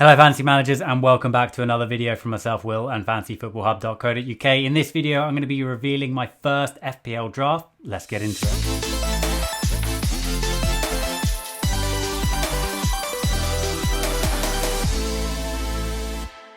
Hello Fantasy Managers and welcome back to another video from myself, Will, and fantasyfootballhub.co.uk. In this video, I'm going to be revealing my first FPL draft. Let's get into it.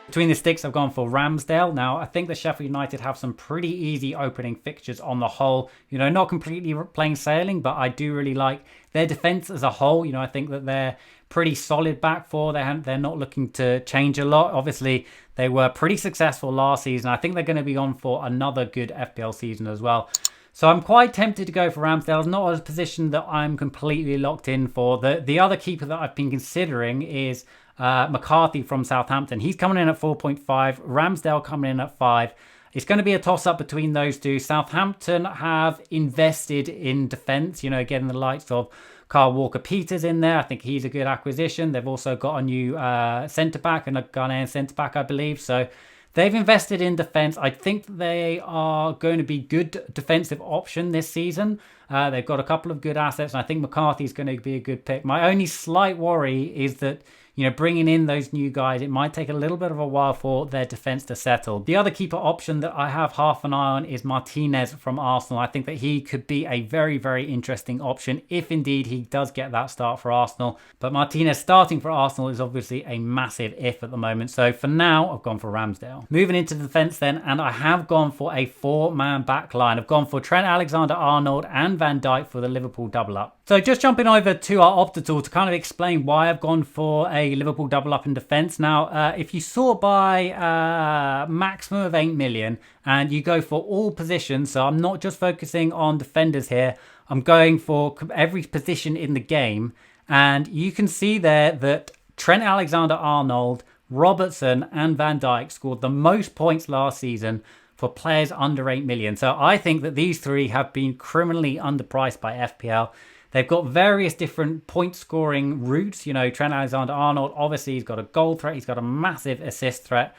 Between the sticks, I've gone for Ramsdale. Now, I think that Sheffield United have some pretty easy opening fixtures on the whole. You know, not completely plain sailing, but I do really like their defence as a whole. You know, I think that they're pretty solid back four. They're not looking to change a lot. Obviously, they were pretty successful last season. I think they're going to be on for another good FPL season as well. So I'm quite tempted to go for Ramsdale. It's not a position that I'm completely locked in for. The other keeper that I've been considering is McCarthy from Southampton. He's coming in at 4.5. Ramsdale coming in at 5. It's going to be a toss-up between those two. Southampton have invested in defence. You know, getting the likes of Kyle Walker-Peters in there. I think he's a good acquisition. They've also got a new centre-back and a Ghanaian centre-back, I believe. So they've invested in defence. I think they are going to be good defensive option this season. They've got a couple of good assets, and I think McCarthy's going to be a good pick. My only slight worry is that, you know, bringing in those new guys, it might take a little bit of a while for their defence to settle. The other keeper option that I have half an eye on is Martinez from Arsenal. I think that he could be a very, very interesting option if indeed he does get that start for Arsenal. But Martinez starting for Arsenal is obviously a massive if at the moment. So for now, I've gone for Ramsdale. Moving into the defence then, and I have gone for a four-man back line. I've gone for Trent Alexander-Arnold and Van Dijk for the Liverpool double-up. So just jumping over to our Opta tool to kind of explain why I've gone for a Liverpool double up in defence. Now, if you sort by maximum of 8 million and you go for all positions, so I'm not just focusing on defenders here, I'm going for every position in the game. And you can see there that Trent Alexander-Arnold, Robertson and Van Dijk scored the most points last season for players under 8 million. So I think that these three have been criminally underpriced by FPL. They've got various different point scoring routes. You know, Trent Alexander-Arnold, obviously he's got a goal threat. He's got a massive assist threat.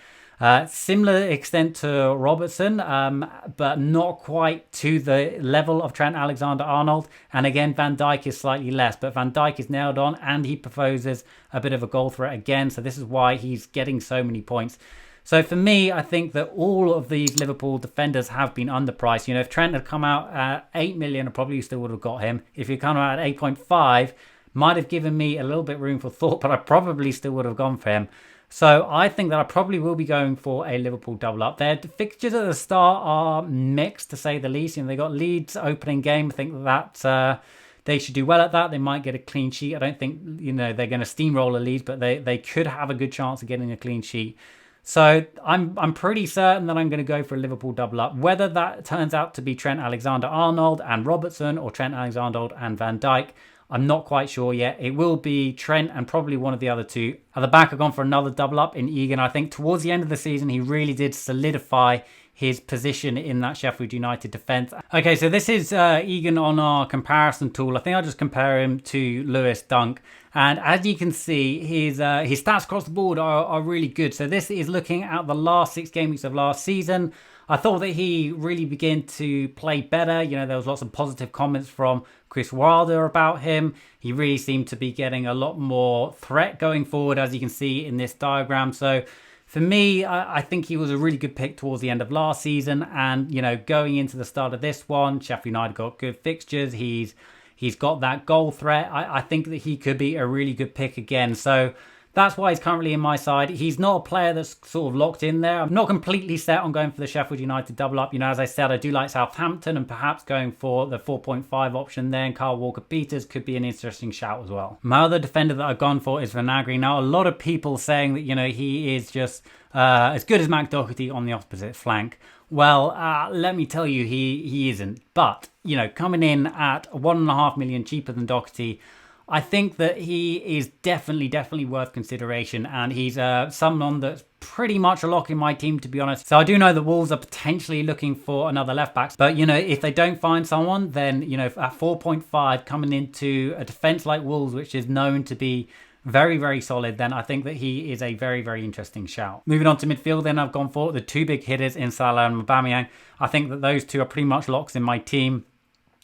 Similar extent to Robertson, but not quite to the level of Trent Alexander-Arnold. And again, Van Dijk is slightly less, but Van Dijk is nailed on and he proposes a bit of a goal threat again. So this is why he's getting so many points. So for me, I think that all of these Liverpool defenders have been underpriced. You know, if Trent had come out at 8 million, I probably still would have got him. If he come out at 8.5, might have given me a little bit room for thought, but I probably still would have gone for him. So I think that I probably will be going for a Liverpool double up. Their fixtures at the start are mixed, to say the least. You know, they got Leeds opening game. I think that they should do well at that. They might get a clean sheet. I don't think, you know, they're going to steamroll Leeds, but they could have a good chance of getting a clean sheet. So I'm pretty certain that I'm going to go for a Liverpool double up. Whether that turns out to be Trent Alexander-Arnold and Robertson or Trent Alexander-Arnold and Van Dijk, I'm not quite sure yet. It will be Trent and probably one of the other two. At the back, I've gone for another double up in Egan. I think towards the end of the season, he really did solidify his position in that Sheffield United defence. Okay, so this is Egan on our comparison tool. I think I'll just compare him to Lewis Dunk. And as you can see, his stats across the board are really good. So this is looking at the last 6 game weeks of last season. I thought that he really began to play better. You know, there was lots of positive comments from Chris Wilder about him. He really seemed to be getting a lot more threat going forward, as you can see in this diagram. So for me, I think he was a really good pick towards the end of last season. And, you know, going into the start of this one, Sheffield United got good fixtures. He's got that goal threat. I think that he could be a really good pick again. So that's why he's currently in my side. He's not a player that's sort of locked in there. I'm not completely set on going for the Sheffield United double up. You know, as I said, I do like Southampton and perhaps going for the 4.5 option there. And Kyle Walker-Peters could be an interesting shout as well. My other defender that I've gone for is Vinagre. Now, a lot of people saying that, you know, he is just as good as Mac Doherty on the opposite flank. Well, let me tell you, he isn't. But, you know, coming in at 1.5 million cheaper than Doherty, I think that he is definitely worth consideration, and he's someone that's pretty much a lock in my team, to be honest. So I do know that Wolves are potentially looking for another left back, but you know, if they don't find someone, then you know, at 4.5 coming into a defense like Wolves, which is known to be very solid, then I think that he is a very interesting shout. Moving on to midfield, then I've gone for the 2 big hitters in Salah and Aubameyang. I think that those two are pretty much locks in my team.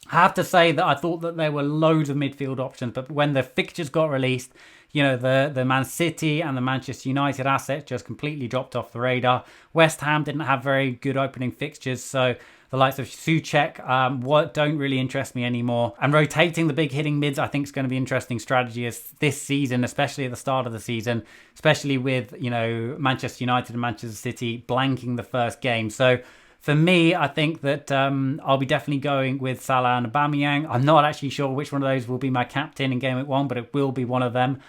I have to say that I thought that there were loads of midfield options, but when the fixtures got released, the Man City and the Manchester United assets just completely dropped off the radar. West Ham didn't have very good opening fixtures, so the likes of Souček don't really interest me anymore. And rotating the big hitting mids, I think, is going to be an interesting strategy as this season, especially at the start of the season, especially with, Manchester United and Manchester City blanking the first game. So for me, I think that I'll be definitely going with Salah and Aubameyang. I'm not actually sure which one of those will be my captain in Game Week 1, but it will be one of them.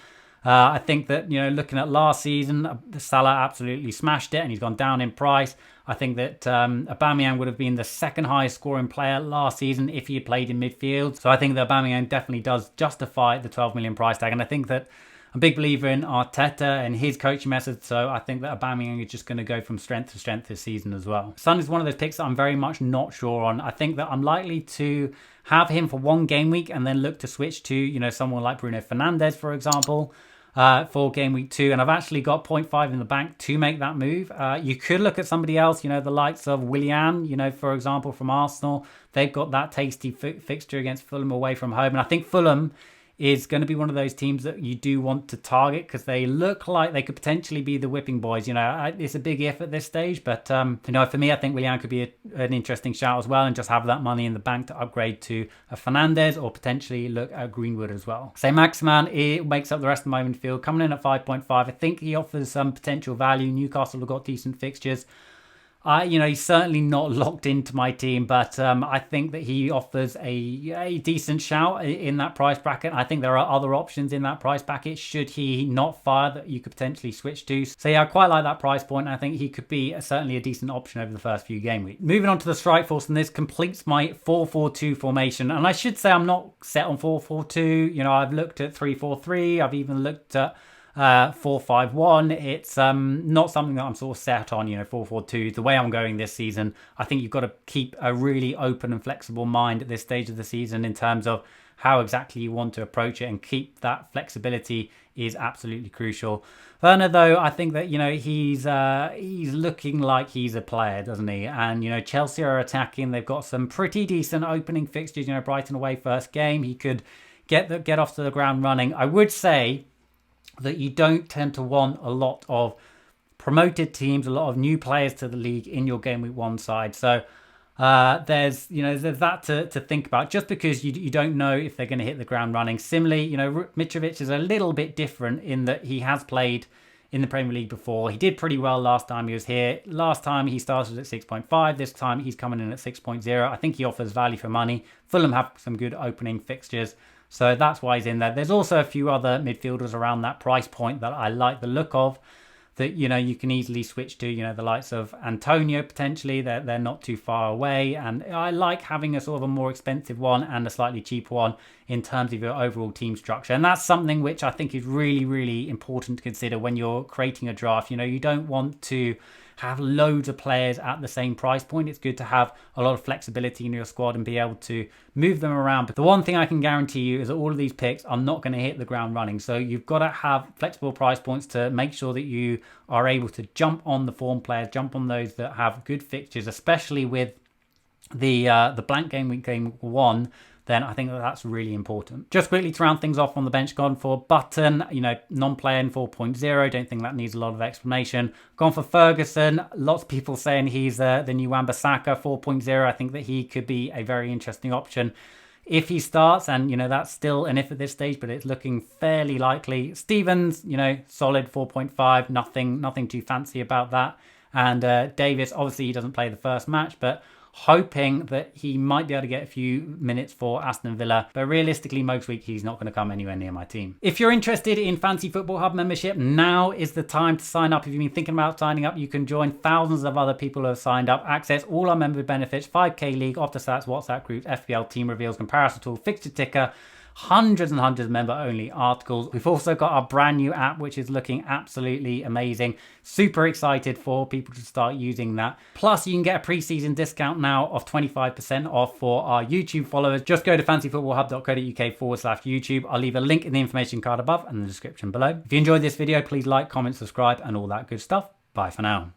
I think that, looking at last season, Salah absolutely smashed it and he's gone down in price. I think that Aubameyang would have been the second highest scoring player last season if he had played in midfield. So I think that Aubameyang definitely does justify the 12 million price tag. And I think that I'm a big believer in Arteta and his coaching methods. So I think that Aubameyang is just going to go from strength to strength this season as well. Son is one of those picks that I'm very much not sure on. I think that I'm likely to have him for one game week and then look to switch to, someone like Bruno Fernandes, for example, for Game Week 2, and I've actually got 0.5 in the bank to make that move. You could look at somebody else, the likes of Willian, for example, from Arsenal. They've got that tasty fixture against Fulham away from home, and I think Fulham is going to be one of those teams that you do want to target because they look like they could potentially be the whipping boys. It's a big if at this stage, but for me, I think Willian could be an interesting shout as well, and just have that money in the bank to upgrade to a Fernandes or potentially look at Greenwood as well. Say Maximan, it makes up the rest of my midfield, coming in at 5.5. I think he offers some potential value. Newcastle have got decent fixtures. He's certainly not locked into my team, but I think that he offers a decent shout in that price bracket. I think there are other options in that price bracket should he not fire that you could potentially switch to. So yeah, I quite like that price point. I think he could be certainly a decent option over the first few game weeks. Moving on to the Strikeforce, and this completes my 4-4-2 formation. And I should say I'm not set on 4-4-2. I've looked at 3-4-3. I've even looked at 4-5-1. It's not something that I'm sort of set on, 4-4-2. The way I'm going this season, I think you've got to keep a really open and flexible mind at this stage of the season in terms of how exactly you want to approach it, and keep that flexibility is absolutely crucial. Werner, though, I think that, he's looking like he's a player, doesn't he? And, Chelsea are attacking. They've got some pretty decent opening fixtures, Brighton away first game. He could get off to the ground running. I would say that you don't tend to want a lot of promoted teams, a lot of new players to the league in your Game Week 1 side. So there's that to think about, just because you don't know if they're going to hit the ground running. Similarly, Mitrovic is a little bit different in that he has played in the Premier League before. He did pretty well last time he was here. Last time he started at 6.5. This time he's coming in at 6.0. I think he offers value for money. Fulham have some good opening fixtures, so that's why he's in there. There's also a few other midfielders around that price point that I like the look of, that, you can easily switch to, the likes of Antonio potentially. They're not too far away. And I like having a sort of a more expensive one and a slightly cheaper one in terms of your overall team structure. And that's something which I think is really, really important to consider when you're creating a draft. You don't want to have loads of players at the same price point. It's good to have a lot of flexibility in your squad and be able to move them around. But the one thing I can guarantee you is that all of these picks are not going to hit the ground running. So you've got to have flexible price points to make sure that you are able to jump on the form players, jump on those that have good fixtures, especially with the blank game week 1. Then I think that's really important. Just quickly to round things off on the bench, gone for Button, non-player in 4.0. Don't think that needs a lot of explanation. Gone for Ferguson. Lots of people saying he's the new Wan-Bissaka 4.0. I think that he could be a very interesting option if he starts, and that's still an if at this stage, but it's looking fairly likely. Stevens, solid 4.5. Nothing too fancy about that. And Davis, obviously he doesn't play the first match, but hoping that he might be able to get a few minutes for Aston Villa. But realistically, most week he's not going to come anywhere near my team. If you're interested in Fantasy Football Hub membership, now is the time to sign up. If you've been thinking about signing up, you can join thousands of other people who have signed up, access all our member benefits, 5K League, Opta Stats, WhatsApp groups, FPL team reveals, comparison tool, fixture ticker, hundreds and hundreds of member-only articles. We've also got our brand new app, which is looking absolutely amazing. Super excited for people to start using that. Plus, you can get a pre-season discount now of 25% off for our YouTube followers. Just go to fantasyfootballhub.co.uk/YouTube. I'll leave a link in the information card above and the description below. If you enjoyed this video, please like, comment, subscribe, and all that good stuff. Bye for now.